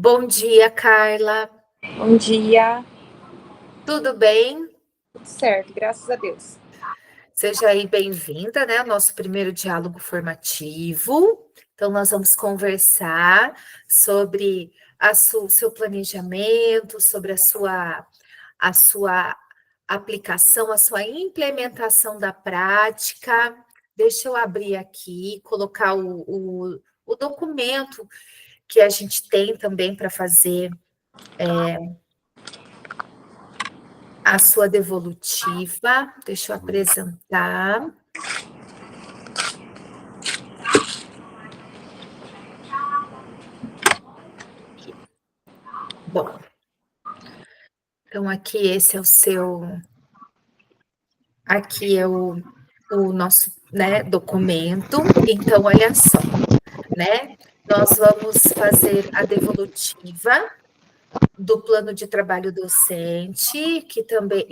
Bom dia, Carla. Bom dia. Tudo bem? Tudo certo, graças a Deus. Seja aí bem-vinda, né, ao nosso primeiro diálogo formativo. Então, nós vamos conversar sobre o seu planejamento, sobre a sua aplicação, a sua implementação da prática. Deixa eu abrir aqui, colocar o documento que a gente tem também para fazer a sua devolutiva. Deixa eu apresentar. Bom, então aqui esse é o seu, aqui é o nosso, né, documento. Então, olha só, né? Nós vamos fazer a devolutiva do plano de trabalho docente, que também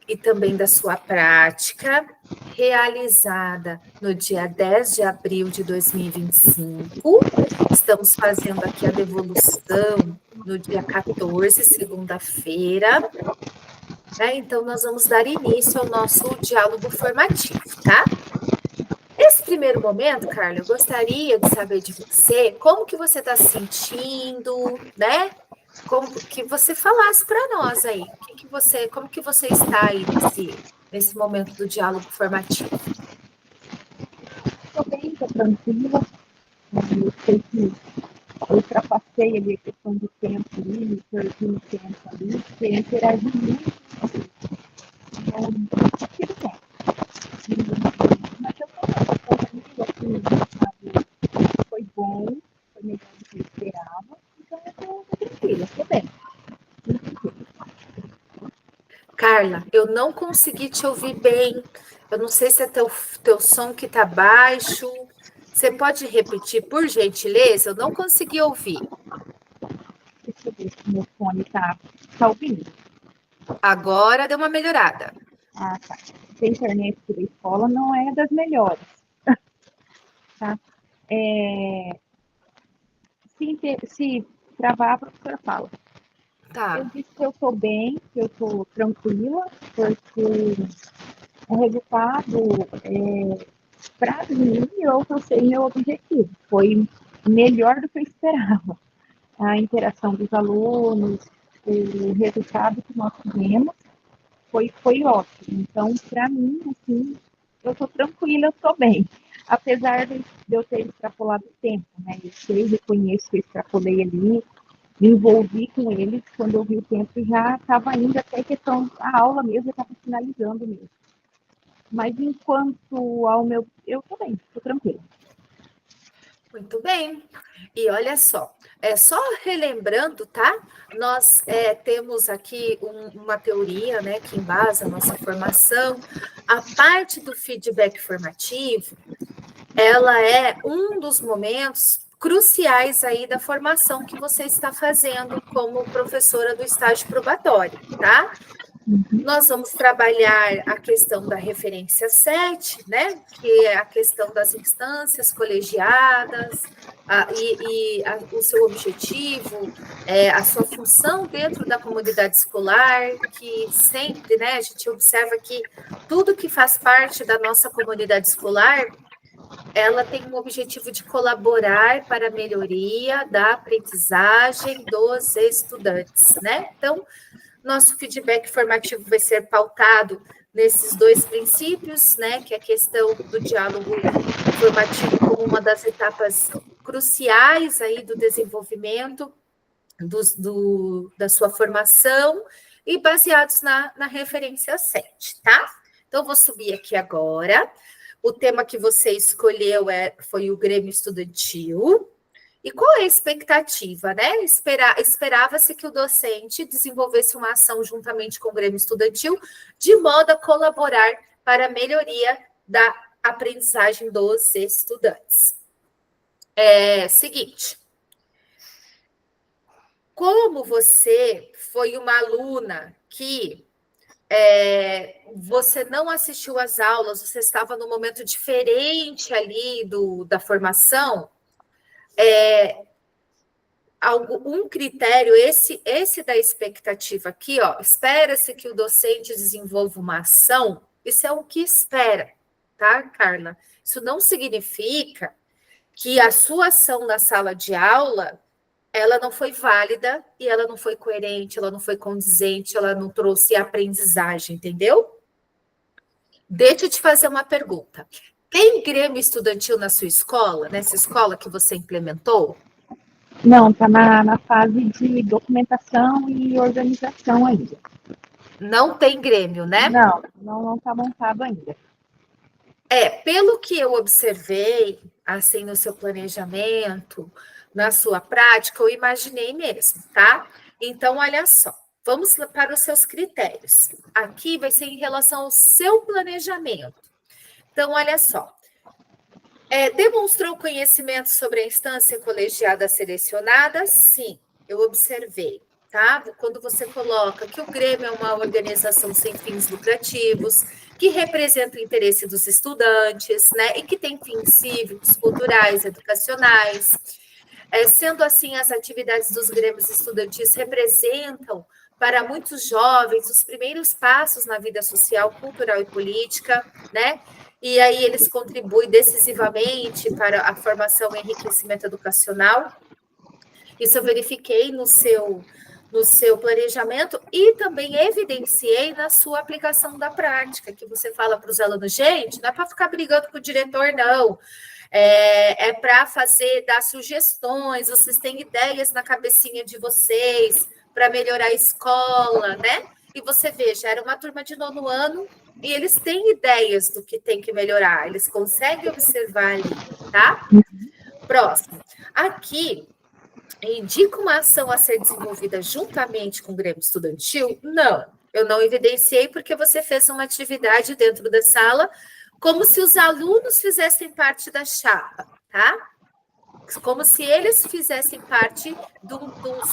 e também da sua prática, realizada no dia 10 de abril de 2025. Estamos fazendo aqui a devolução no dia 14, segunda-feira. Então, nós vamos dar início ao nosso diálogo formativo, tá? Nesse primeiro momento, Carla, eu gostaria de saber de você como que você está se sentindo, né? Como que você falasse para nós aí, como que você está aí nesse momento do diálogo formativo? Estou bem, estou tranquila. Eu sei que eu ultrapassei ali a questão do tempo ali, me perdi no tempo ali, porque interagi muito. Então, tudo bem. Mas eu estou tranquila, assim, sabe? Foi bom, foi melhor do que eu esperava. Então, eu estou tranquila, estou bem. Carla, eu não consegui te ouvir bem. Eu não sei se é teu som que está baixo. Você pode repetir, por gentileza? Eu não consegui ouvir. Deixa eu ver se o meu fone tá ouvindo. Agora deu uma melhorada. Ah, tá. A internet da escola não é das melhores, tá? Se travar, a professora fala. Eu Tá. disse que eu estou bem, que eu estou tranquila, porque o resultado, para mim, eu alcancei meu objetivo. Foi melhor do que eu esperava. A interação dos alunos, o resultado que nós tivemos foi ótimo. Então, para mim, assim, eu estou tranquila, eu estou bem. Apesar de eu ter extrapolado o tempo, né? Eu sei, reconheço que eu extrapolei ali, me envolvi com eles, quando eu vi o tempo já estava indo até questão, a aula mesmo estava finalizando mesmo. Mas enquanto ao meu, eu estou bem, estou tranquila. Muito bem. E olha só, só relembrando, tá? Nós temos aqui uma teoria, né, que embasa a nossa formação. A parte do feedback formativo, ela é um dos momentos cruciais aí da formação que você está fazendo como professora do estágio probatório, tá? Nós vamos trabalhar a questão da referência 7, né, que é a questão das instâncias colegiadas, o seu objetivo, a sua função dentro da comunidade escolar, que sempre, né, a gente observa que tudo que faz parte da nossa comunidade escolar, ela tem um objetivo de colaborar para a melhoria da aprendizagem dos estudantes, né? Então, nosso feedback formativo vai ser pautado nesses dois princípios, né, que é a questão do diálogo formativo como uma das etapas cruciais aí do desenvolvimento da sua formação e baseados na referência 7, tá? Então, vou subir aqui agora. O tema que você escolheu foi o Grêmio Estudantil. E qual é a expectativa, né? Esperava-se que o docente desenvolvesse uma ação juntamente com o Grêmio Estudantil, de modo a colaborar para a melhoria da aprendizagem dos estudantes. Seguinte, como você foi uma aluna que você não assistiu às aulas, você estava num momento diferente ali da formação, um critério, esse da expectativa aqui, ó, espera-se que o docente desenvolva uma ação, isso é o que espera, tá, Carla? Isso não significa que a sua ação na sala de aula, ela não foi válida e ela não foi coerente, ela não foi condizente, ela não trouxe aprendizagem, entendeu? Deixa eu te fazer uma pergunta. Tem grêmio estudantil na sua escola, nessa escola que você implementou? Não, está na fase de documentação e organização ainda. Não tem grêmio, né? Não está montado ainda. Pelo que eu observei, assim, no seu planejamento, na sua prática, eu imaginei mesmo, tá? Então, olha só, vamos para os seus critérios. Aqui vai ser em relação ao seu planejamento. Então, olha só. Demonstrou conhecimento sobre a instância colegiada selecionada? Sim, eu observei, tá? Quando você coloca que o Grêmio é uma organização sem fins lucrativos, que representa o interesse dos estudantes, né? E que tem fins cívicos, culturais, educacionais. Sendo assim, as atividades dos grêmios estudantis representam para muitos jovens os primeiros passos na vida social, cultural e política, né? E aí eles contribuem decisivamente para a formação e enriquecimento educacional. Isso eu verifiquei no seu planejamento e também evidenciei na sua aplicação da prática, que você fala para os alunos, gente, não é para ficar brigando com o diretor, não. Para dar sugestões, vocês têm ideias na cabecinha de vocês para melhorar a escola, né? E você veja, era uma turma de 9º ano e eles têm ideias do que tem que melhorar, eles conseguem observar ali, tá? Próximo. Aqui, indica uma ação a ser desenvolvida juntamente com o Grêmio Estudantil? Não, eu não evidenciei porque você fez uma atividade dentro da sala como se os alunos fizessem parte da chapa, tá? Como se eles fizessem parte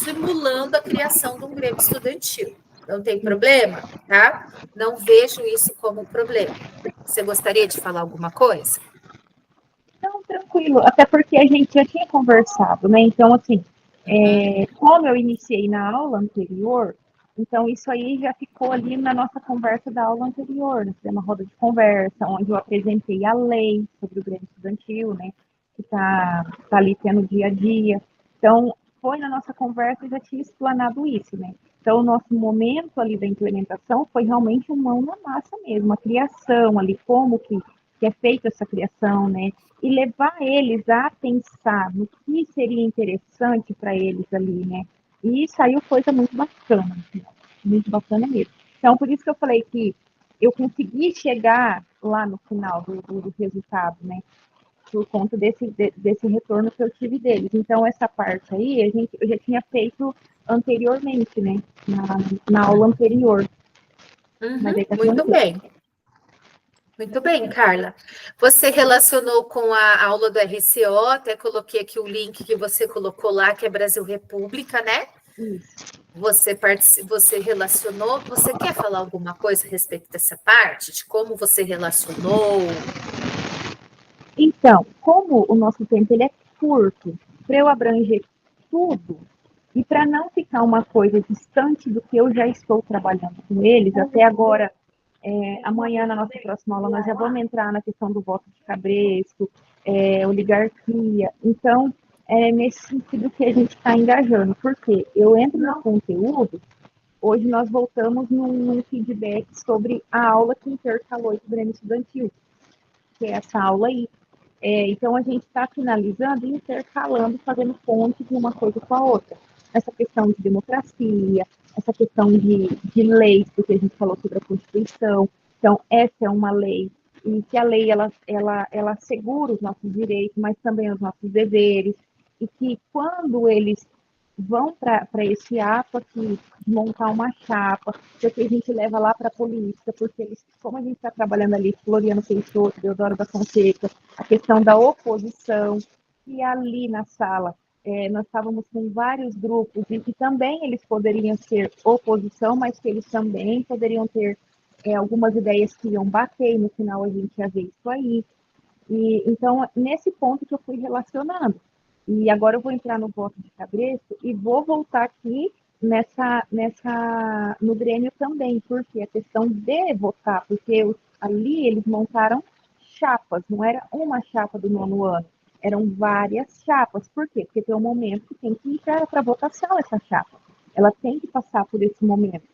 simulando a criação de um Grêmio Estudantil. Não tem problema, tá? Não vejo isso como problema. Você gostaria de falar alguma coisa? Não, tranquilo. Até porque a gente já tinha conversado, né? Então, assim, como eu iniciei na aula anterior, então isso aí já ficou ali na nossa conversa da aula anterior, né? Foi uma roda de conversa, onde eu apresentei a lei sobre o Grêmio Estudantil, né? Que tá ali tendo dia a dia. Então, foi na nossa conversa e já tinha explanado isso, né? Então, o nosso momento ali da implementação foi realmente um mão na massa mesmo, a criação ali, como que é feita essa criação, né? E levar eles a pensar no que seria interessante para eles ali, né? E saiu coisa muito bacana mesmo. Então, por isso que eu falei que eu consegui chegar lá no final do resultado, né? Por conta desse retorno que eu tive deles. Então, essa parte aí, eu já tinha feito anteriormente, né? Na aula anterior. Mas aí tá Muito bem. Muito bem, Carla. Você relacionou com a aula do RCO, até coloquei aqui o link que você colocou lá, que é Brasil República, né? Isso. Você relacionou. Você quer falar alguma coisa a respeito dessa parte? De como você relacionou? Então, como o nosso tempo ele é curto, para eu abranger tudo e para não ficar uma coisa distante do que eu já estou trabalhando com eles, até agora, amanhã na nossa próxima aula nós já vamos entrar na questão do voto de cabresto, oligarquia. Então, é nesse sentido que a gente está engajando, porque eu entro no conteúdo. Hoje nós voltamos num feedback sobre a aula que intercalou com o Grêmio Estudantil, que é essa aula aí. Então, a gente está finalizando e intercalando, fazendo ponte de uma coisa com a outra. Essa questão de democracia, essa questão de leis, porque a gente falou sobre a Constituição. Então, essa é uma lei, e que a lei ela assegura os nossos direitos, mas também os nossos deveres, e que quando eles vão para esse ato aqui, montar uma chapa, porque a gente leva lá para a política, porque eles, como a gente está trabalhando ali, Floriano Peixoto, Deodoro da Fonseca, a questão da oposição, e ali na sala nós estávamos com vários grupos, e que também eles poderiam ser oposição, mas que eles também poderiam ter algumas ideias que iam bater, e no final a gente ia ver isso aí. E, então, nesse ponto que eu fui relacionando. E agora eu vou entrar no voto de cabresto e vou voltar aqui no Grêmio também, porque a questão de votar, porque ali eles montaram chapas, não era uma chapa do nono ano, eram várias chapas. Por quê? Porque tem um momento que tem que ir para votação essa chapa. Ela tem que passar por esse momento.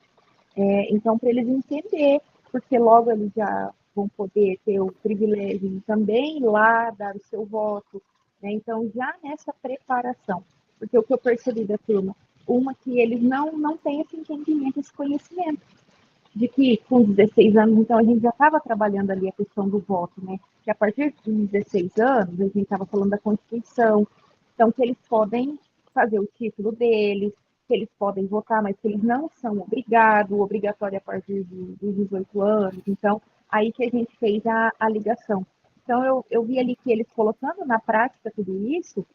Então, para eles entender, porque logo eles já vão poder ter o privilégio de também ir lá dar o seu voto, né? Então, já nessa preparação, porque o que eu percebi da turma, uma que eles não têm esse entendimento, esse conhecimento, de que com 16 anos, então a gente já estava trabalhando ali a questão do voto, né? Que a partir de 16 anos, a gente estava falando da Constituição, então que eles podem fazer o título deles, que eles podem votar, mas que eles não são obrigados, obrigatório a partir dos 18 anos. Então, aí que a gente fez a ligação. Então, eu vi ali que eles colocando na prática tudo isso,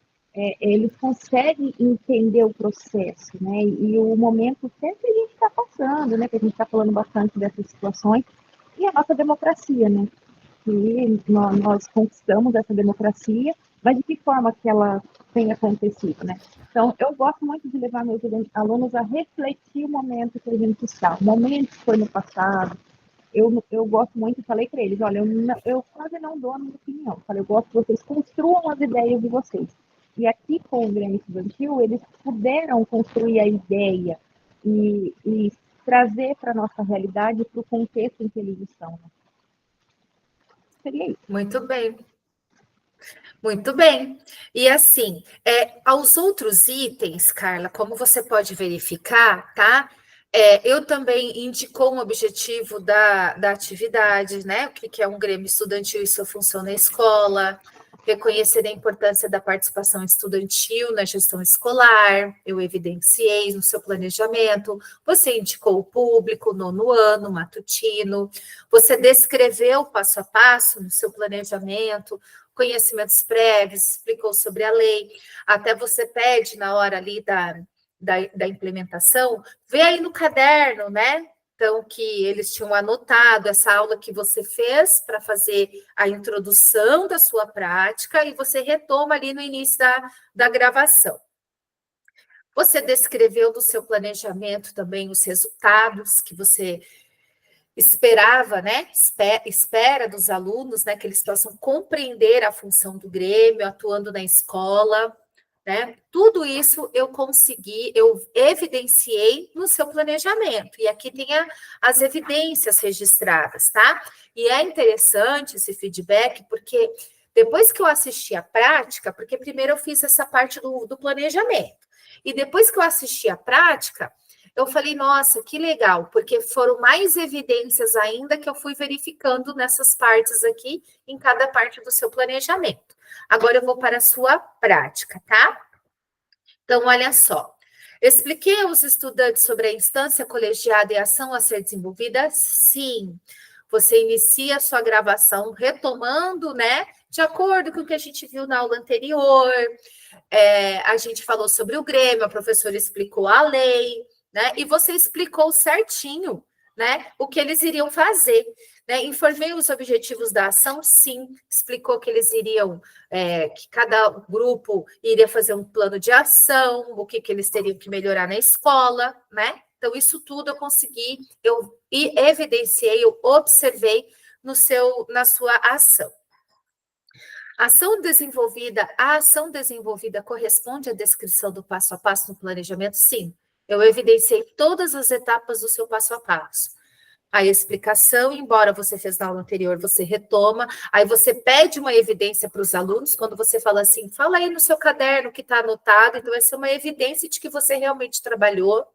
eles conseguem entender o processo, né? E o momento sempre que a gente está passando, né? Que a gente está falando bastante dessas situações, e a nossa democracia, né? Que nós conquistamos essa democracia, mas de que forma que ela tem acontecido, né? Então, eu gosto muito de levar meus alunos a refletir o momento que a gente está, o momento que foi no passado. Eu gosto muito, falei para eles, olha, eu quase não dou a minha opinião. Falei, eu gosto que vocês construam as ideias de vocês. E aqui com o Grêmio Estudantil, eles puderam construir a ideia e trazer para a nossa realidade, para o contexto em que eles estão. Né? Seria isso. Muito bem. Muito bem. E assim, aos outros itens, Carla, como você pode verificar, tá? Eu também indicou um objetivo da atividade, né? O que é um Grêmio Estudantil e sua função na escola, reconhecer a importância da participação estudantil na gestão escolar, eu evidenciei no seu planejamento, você indicou o público, nono ano, matutino, você descreveu passo a passo no seu planejamento, conhecimentos prévios, explicou sobre a lei, até você pede na hora ali da implementação, vê aí no caderno, né? Então, que eles tinham anotado essa aula que você fez para fazer a introdução da sua prática e você retoma ali no início da gravação. Você descreveu no seu planejamento também os resultados que você esperava, né? Espera dos alunos, né? Que eles possam compreender a função do Grêmio, atuando na escola, né? Tudo isso eu consegui, eu evidenciei no seu planejamento. E aqui tem as evidências registradas, tá? E é interessante esse feedback, porque depois que eu assisti a prática, porque primeiro eu fiz essa parte do planejamento, e depois que eu assisti a prática, eu falei, nossa, que legal, porque foram mais evidências ainda que eu fui verificando nessas partes aqui, em cada parte do seu planejamento. Agora eu vou para a sua prática, tá? Então, olha só. Expliquei aos estudantes sobre a instância colegiada e a ação a ser desenvolvida? Sim. Você inicia a sua gravação retomando, né? De acordo com o que a gente viu na aula anterior. A gente falou sobre o Grêmio, a professora explicou a lei, né? E você explicou certinho, né? O que eles iriam fazer. Né? Informei os objetivos da ação, sim. Explicou que eles iriam, que cada grupo iria fazer um plano de ação, o que eles teriam que melhorar na escola, né? Então, isso tudo eu consegui, eu evidenciei, eu observei na sua ação. A ação desenvolvida corresponde à descrição do passo a passo no planejamento? Sim. Eu evidenciei todas as etapas do seu passo a passo. A explicação, embora você fez na aula anterior, você retoma, aí você pede uma evidência para os alunos, quando você fala assim, fala aí no seu caderno que está anotado, então essa é uma evidência de que você realmente trabalhou,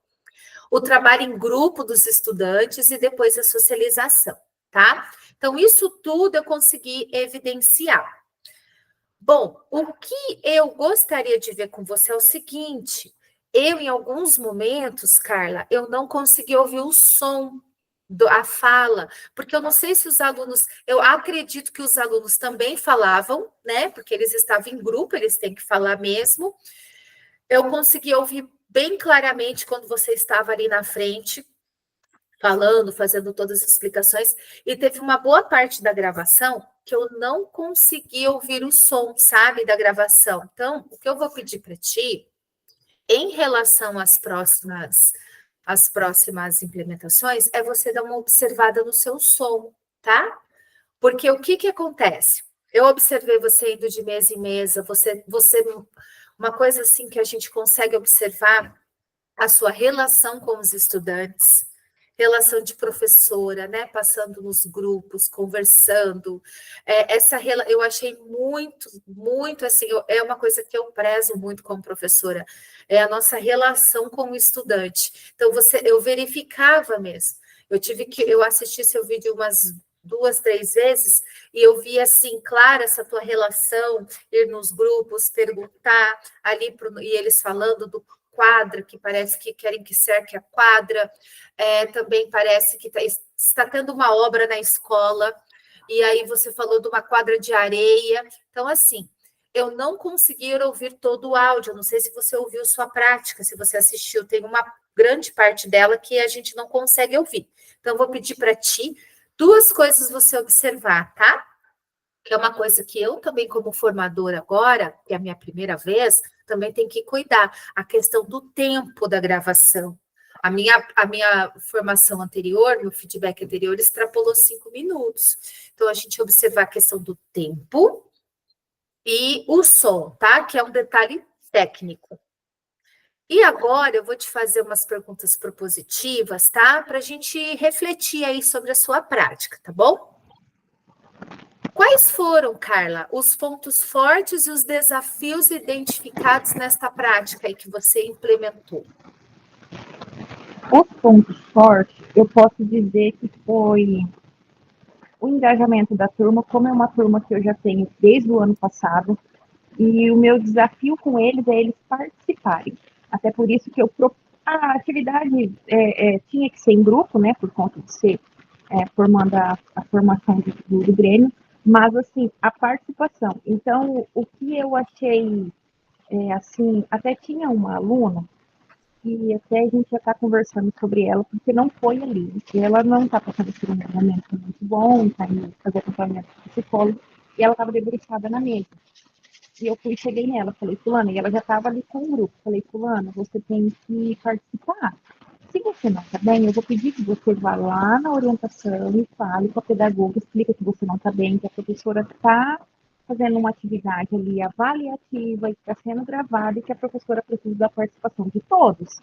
o trabalho em grupo dos estudantes e depois a socialização, tá? Então, isso tudo eu consegui evidenciar. Bom, o que eu gostaria de ver com você é o seguinte, em alguns momentos, Carla, eu não consegui ouvir o som, a fala, porque eu não sei se os alunos, eu acredito que os alunos também falavam, né? Porque eles estavam em grupo, eles têm que falar mesmo. Eu consegui ouvir bem claramente quando você estava ali na frente. falando, fazendo todas as explicações, e teve uma boa parte da gravação que eu não consegui ouvir o som, sabe, da gravação. Então, o que eu vou pedir para ti, em relação às próximas implementações, é você dar uma observada no seu som, tá? Porque o que acontece? Eu observei você indo de mesa em mesa, uma coisa assim que a gente consegue observar a sua relação com os estudantes, relação de professora, né? Passando nos grupos, conversando. Eu achei muito, muito assim, é uma coisa que eu prezo muito como professora, é a nossa relação com o estudante. Então, eu verificava mesmo. Eu assisti seu vídeo umas 2, 3 vezes, e eu vi assim, claro, essa tua relação, ir nos grupos, perguntar ali, e eles falando do quadra, que parece que querem que cerque a quadra, também parece que está tendo uma obra na escola, e aí você falou de uma quadra de areia. Então, assim, eu não consegui ouvir todo o áudio, não sei se você ouviu sua prática, se você assistiu, tem uma grande parte dela que a gente não consegue ouvir. Então, vou pedir para ti 2 coisas você observar, tá? Que é uma coisa que eu também, como formadora agora, que é a minha primeira vez, também tenho que cuidar, a questão do tempo da gravação. A minha formação anterior, meu feedback anterior, extrapolou 5 minutos. Então, a gente observar a questão do tempo e o som, tá? Que é um detalhe técnico. E agora eu vou te fazer umas perguntas propositivas, tá? Para a gente refletir aí sobre a sua prática, tá bom? Quais foram, Carla, os pontos fortes e os desafios identificados nesta prática aí que você implementou? Os pontos fortes, eu posso dizer que foi o engajamento da turma, como é uma turma que eu já tenho desde o ano passado, e o meu desafio com eles é eles participarem. Até por isso que a atividade tinha que ser em grupo, né, por conta de ser formando a formação do Grêmio, mas, assim, a participação. Então, o que eu achei, assim, até tinha uma aluna, e até a gente já está conversando sobre ela, porque não foi ali. E ela não está passando por um momento muito bom, está indo fazer acompanhamento com psicólogo, e ela estava debruçada na mesa. E eu cheguei nela, falei, fulana, e ela já estava ali com o grupo. Falei, fulana, você tem que participar. Se você não está bem, eu vou pedir que você vá lá na orientação e fale com a pedagoga, explica que você não está bem, que a professora está fazendo uma atividade ali avaliativa e está sendo gravada e que a professora precisa da participação de todos.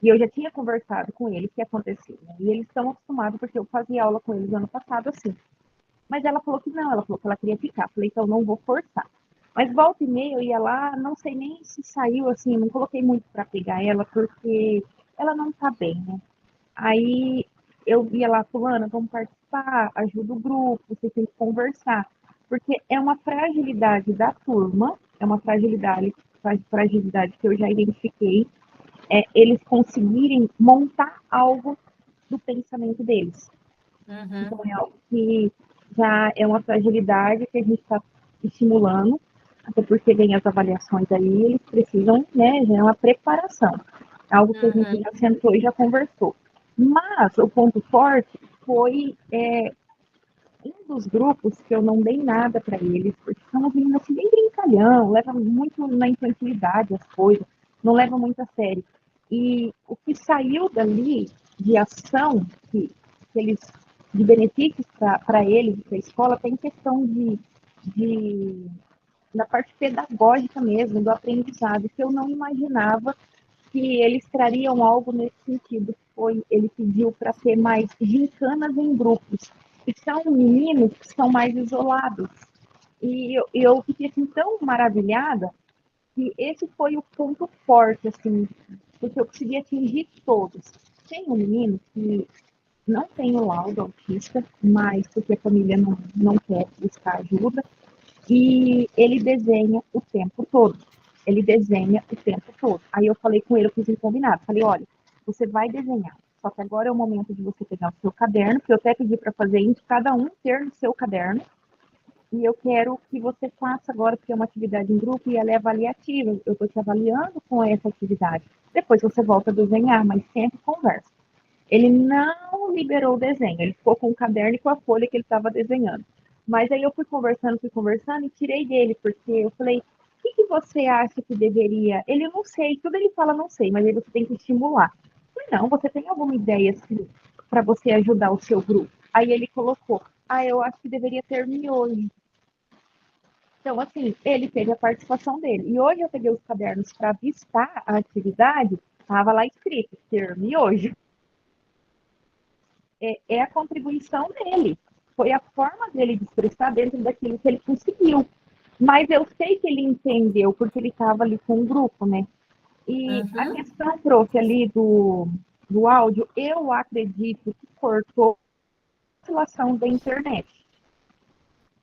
E eu já tinha conversado com eles o que aconteceu, né? E eles estão acostumados, porque eu fazia aula com eles ano passado assim. Mas ela falou que não, ela falou que ela queria ficar. Falei, então não vou forçar. Mas volta e meia eu ia lá, não sei nem se saiu assim, não coloquei muito para pegar ela, porque ela não tá bem, né? Aí eu ia lá, fulana, vamos participar, ajuda o grupo, vocês têm que conversar. Porque é uma fragilidade da turma, é uma fragilidade que eu já identifiquei, eles conseguirem montar algo do pensamento deles. Então, é algo que já é uma fragilidade que a gente está estimulando, até porque vem as avaliações aí, eles precisam, né, já é uma preparação. Algo que a gente já sentou e já conversou. Mas o ponto forte foi um dos grupos que eu não dei nada para eles, porque são uns meninos assim, bem brincalhão, leva muito na infantilidade as coisas, não leva muito a sério. E o que saiu dali de ação, que eles, de benefícios para eles, para a escola, tem questão de, da parte pedagógica mesmo, do aprendizado, que eu não imaginava que eles trariam algo nesse sentido. Ele pediu para ter mais gincanas em grupos, que são meninos que são mais isolados. E eu fiquei assim tão maravilhada que esse foi o ponto forte, assim, porque eu consegui atingir todos. Tem um menino que não tem o laudo autista, mas porque a família não quer buscar ajuda, e ele desenha o tempo todo. Ele desenha o tempo todo. Aí eu falei com ele, eu fiz um combinado. Falei, olha, você vai desenhar. Só que agora é o momento de você pegar o seu caderno, que eu até pedi para fazer isso, cada um ter no seu caderno. E eu quero que você faça agora, porque é uma atividade em grupo e ela é avaliativa. Eu estou te avaliando com essa atividade. Depois você volta a desenhar, mas sempre conversa. Ele não liberou o desenho, ele ficou com o caderno e com a folha que ele estava desenhando. Mas aí eu fui conversando e tirei dele, porque eu falei, o que, que você acha que deveria? Ele não sei, tudo ele fala não sei, mas aí você tem que estimular. Eu falei, não, você tem alguma ideia assim, para você ajudar o seu grupo? Aí ele colocou, eu acho que deveria ter miojo. Então, assim, ele teve a participação dele. E hoje eu peguei os cadernos para avistar a atividade, estava lá escrito, ter miojo. É a contribuição dele. Foi a forma dele de expressar dentro daquilo que ele conseguiu. Mas eu sei que ele entendeu, porque ele estava ali com um grupo, né? E a Uhum, questão, prof, ali do áudio, eu acredito que cortou a oscilação da internet.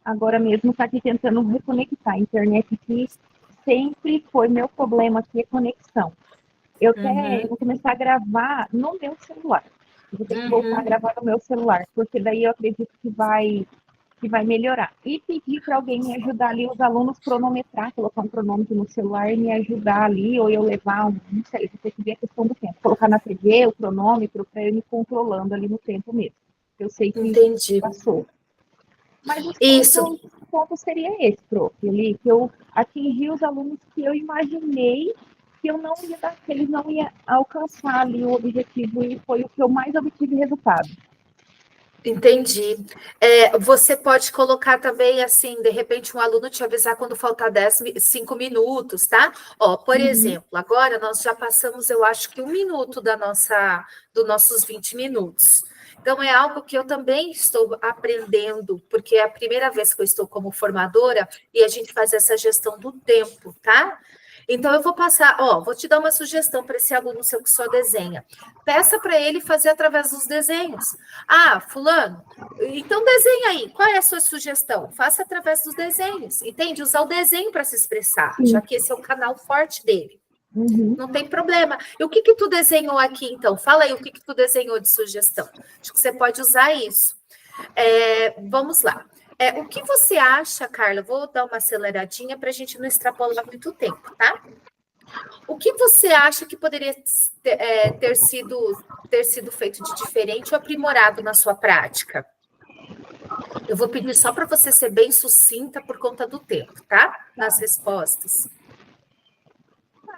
Agora mesmo está aqui tentando reconectar. A internet aqui sempre foi meu problema aqui, é conexão. Eu uhum, vou começar a gravar no meu celular. Eu vou ter que voltar a uhum. gravar no meu celular, porque daí eu acredito que vai melhorar. E pedir para alguém me ajudar ali, os alunos cronometrar, colocar um cronômetro no celular e me ajudar ali, ou eu levar não sei, vou ter que ver a questão do tempo. Colocar na TV o cronômetro para eu ir me controlando ali no tempo mesmo. Eu sei que Entendi. passou. Mas Isso. o ponto seria esse, prof, ali, que eu atingi os alunos que eu imaginei que eu não ia dar, que eles não iam alcançar ali o objetivo, e foi o que eu mais obtive resultado. Entendi. Você pode colocar também, assim, de repente, um aluno te avisar quando faltar 5 minutos, tá? Ó, por Uhum. exemplo, agora nós já passamos, eu acho que 1 minuto dos nossos 20 minutos. Então, é algo que eu também estou aprendendo, porque é a primeira vez que eu estou como formadora e a gente faz essa gestão do tempo, tá? Então, eu vou passar, vou te dar uma sugestão para esse aluno seu que só desenha. Peça para ele fazer através dos desenhos. Fulano, então desenha aí. Qual é a sua sugestão? Faça através dos desenhos, entende? Usar o desenho para se expressar, já Sim. que esse é o canal forte dele. Uhum. Não tem problema. E o que tu desenhou aqui, então? Fala aí o que tu desenhou de sugestão. Acho que você pode usar isso. Vamos lá. O que você acha, Carla? Vou dar uma aceleradinha para a gente não extrapolar muito tempo, tá? O que você acha que poderia ter sido feito de diferente ou aprimorado na sua prática? Eu vou pedir só para você ser bem sucinta por conta do tempo, tá? Nas respostas.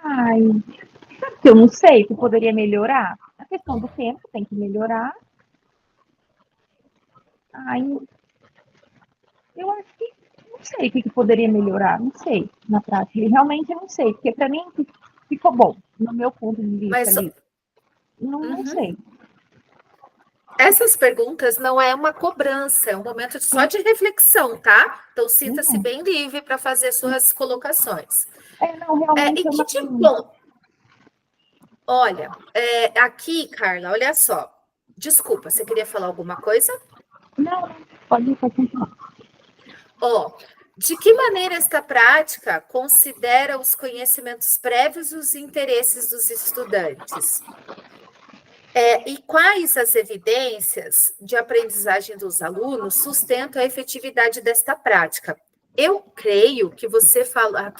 Ai, sabe que eu não sei o que poderia melhorar? A questão do tempo tem que melhorar. Ai, eu acho que não sei o que poderia melhorar, não sei, na prática. E realmente não sei, porque para mim ficou bom, no meu ponto de vista Mas ali. Não uhum, sei. essas perguntas não é uma cobrança, é um momento só de reflexão, tá? Então sinta-se Uhum. bem livre para fazer suas colocações. Não, realmente E eu que de não. bom. Olha, aqui, Carla, olha só. Desculpa, você queria falar alguma coisa? Não, pode continuar. Ó, de que maneira esta prática considera os conhecimentos prévios e os interesses dos estudantes? E quais as evidências de aprendizagem dos alunos sustentam a efetividade desta prática? Eu creio que você fala,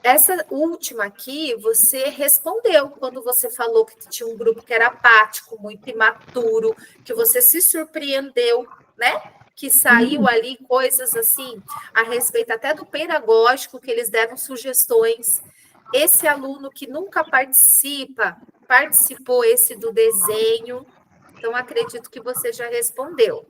essa última aqui, você respondeu quando você falou que tinha um grupo que era apático, muito imaturo, que você se surpreendeu, né? Que saiu Uhum. ali coisas assim, a respeito até do pedagógico, que eles deram sugestões. Esse aluno que nunca participou esse do desenho, então acredito que você já respondeu.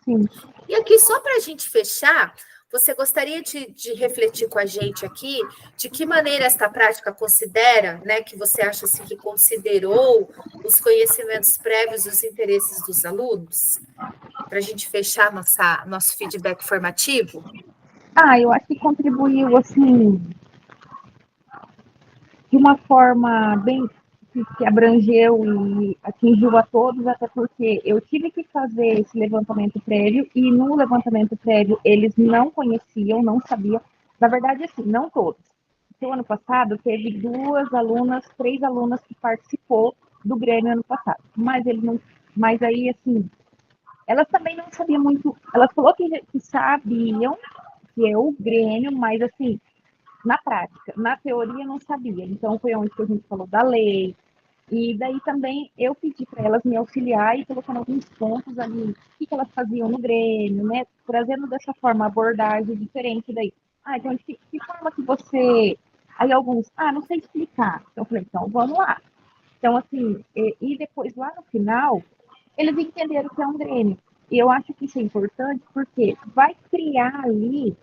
Sim. E aqui, só para a gente fechar, você gostaria de refletir com a gente aqui de que maneira esta prática considera, né, que você acha assim, que considerou os conhecimentos prévios e os interesses dos alunos? Para a gente fechar nosso feedback formativo? Eu acho que contribuiu, assim, de uma forma bem que abrangeu e atingiu a todos, até porque eu tive que fazer esse levantamento prévio e no levantamento prévio eles não conheciam, não sabiam. Na verdade, assim, não todos. No ano passado teve três alunas que participou do Grêmio ano passado, mas eles não, mas aí assim, elas também não sabiam muito. Elas falou que sabiam que é o Grêmio, mas assim, na prática, na teoria não sabia. Então foi onde que a gente falou da lei, E daí também eu pedi para elas me auxiliar e colocando alguns pontos ali, o que elas faziam no Grêmio, né? Trazendo dessa forma abordagem diferente daí. Ah, então de que forma que você. Aí alguns, não sei explicar. Então eu falei, então vamos lá. Então, assim, e depois lá no final, eles entenderam que é um Grêmio. E eu acho que isso é importante porque vai criar ali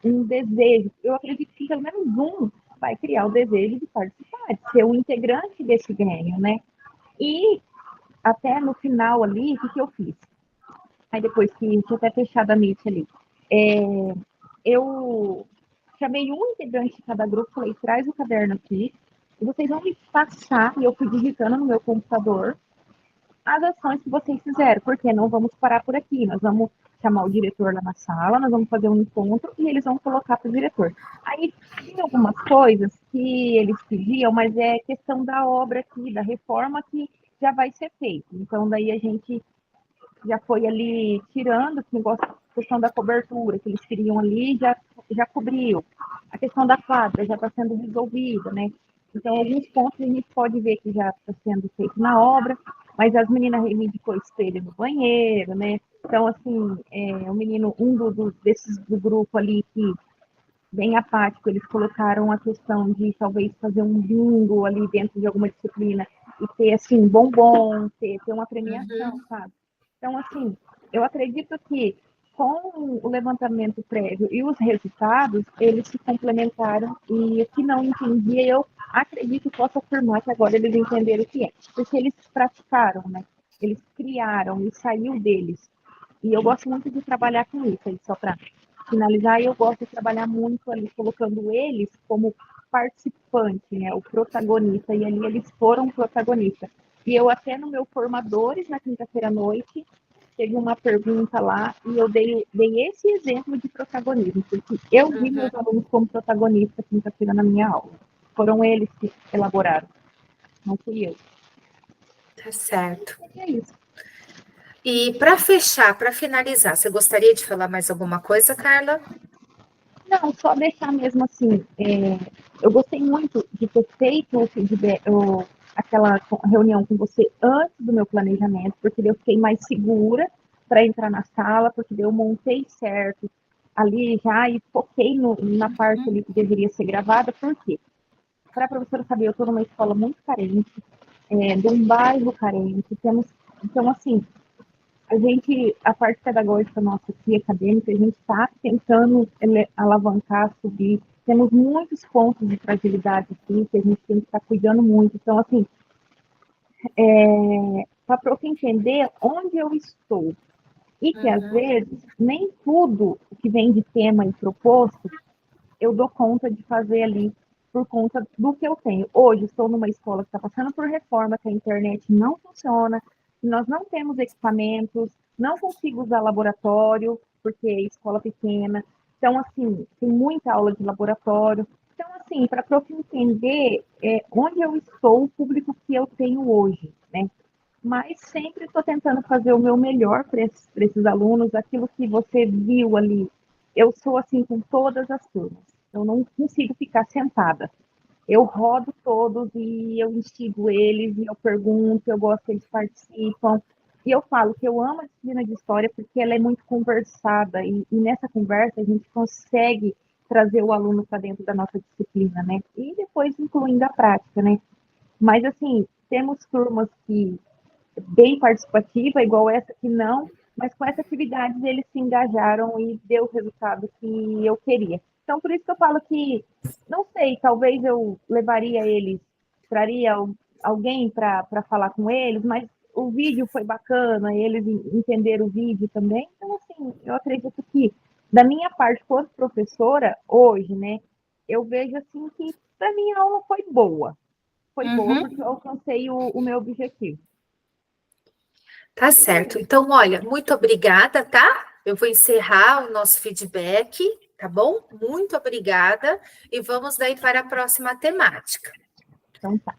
um desejo. Eu acredito que pelo menos um vai criar o desejo de participar, de ser um integrante desse Grêmio, né? E até no final ali, o que eu fiz? Aí depois que tinha até fechado a meet ali, é, eu chamei um integrante de cada grupo, falei, traz o caderno aqui, e vocês vão me passar, e eu fui digitando no meu computador, as ações que vocês fizeram, porque não vamos parar por aqui, nós vamos chamar o diretor lá na sala, nós vamos fazer um encontro e eles vão colocar para o diretor. Aí tinha algumas coisas que eles pediam, mas é questão da obra aqui, da reforma que já vai ser feita. Então daí a gente já foi ali tirando esse negócio, a questão da cobertura que eles queriam ali, já cobriu. A questão da quadra já está sendo resolvida, né? Então, alguns pontos a gente pode ver que já está sendo feito na obra, mas as meninas reivindicou espelho no banheiro, né? Então, assim, o menino, desses do grupo ali que bem apático, eles colocaram a questão de talvez fazer um bingo ali dentro de alguma disciplina e ter, assim, bombom, ter uma premiação, Uhum. sabe? Então, assim, eu acredito que com o levantamento prévio e os resultados, eles se complementaram e o que não entendia, eu acredito que posso afirmar que agora eles entenderam o que é, porque eles praticaram, né? Eles criaram e saiu deles. E eu gosto muito de trabalhar com isso, aí, só para finalizar, eu gosto de trabalhar muito ali, colocando eles como participante, né, o protagonista, e ali eles foram protagonistas. E eu até no meu Formadores, na quinta-feira à noite, teve uma pergunta lá, e eu dei esse exemplo de protagonismo, porque eu vi Uhum. meus alunos como protagonistas quinta-feira na minha aula. Foram eles que elaboraram, não fui eu. Tá certo. E é isso. E para fechar, para finalizar, você gostaria de falar mais alguma coisa, Carla? Não, só deixar mesmo assim. Eu gostei muito de ter feito o feedback, aquela reunião com você antes do meu planejamento, porque eu fiquei mais segura para entrar na sala, porque eu montei certo ali já e foquei na parte ali que deveria ser gravada, por quê? Para a professora saber, eu estou numa escola muito carente, de um bairro carente, então assim, a parte pedagógica nossa aqui, acadêmica, a gente está tentando alavancar, subir. Temos muitos pontos de fragilidade aqui, que a gente tem que estar cuidando muito. Então, assim, para a prof entender onde eu estou. E que, às Uhum. vezes, nem tudo o que vem de tema e proposto eu dou conta de fazer ali por conta do que eu tenho. Hoje estou numa escola que está passando por reforma, que a internet não funciona, nós não temos equipamentos, não consigo usar laboratório, porque é escola pequena. Então, assim, tem muita aula de laboratório. Então, assim, para prof entender onde eu estou, o público que eu tenho hoje, né? Mas sempre estou tentando fazer o meu melhor para esses alunos, aquilo que você viu ali. Eu sou assim com todas as turmas. Eu não consigo ficar sentada. Eu rodo todos e eu instigo eles, e eu pergunto, eu gosto que eles participam. E eu falo que eu amo a disciplina de história porque ela é muito conversada, e nessa conversa a gente consegue trazer o aluno para dentro da nossa disciplina, né? E depois incluindo a prática, né? Mas assim, temos turmas que bem participativa, igual essa que não, mas com essa atividade eles se engajaram e deu o resultado que eu queria. Então, por isso que eu falo que, não sei, talvez eu levaria eles, traria alguém para falar com eles, mas o vídeo foi bacana, eles entenderam o vídeo também. Então, assim, eu acredito que, da minha parte, quanto professora, hoje, né, eu vejo assim que, para mim, a aula foi boa. Foi boa porque Uhum. eu alcancei o meu objetivo. Tá certo. Então, olha, muito obrigada, tá? Eu vou encerrar o nosso feedback, tá bom? Muito obrigada. E vamos daí para a próxima temática. Então tá.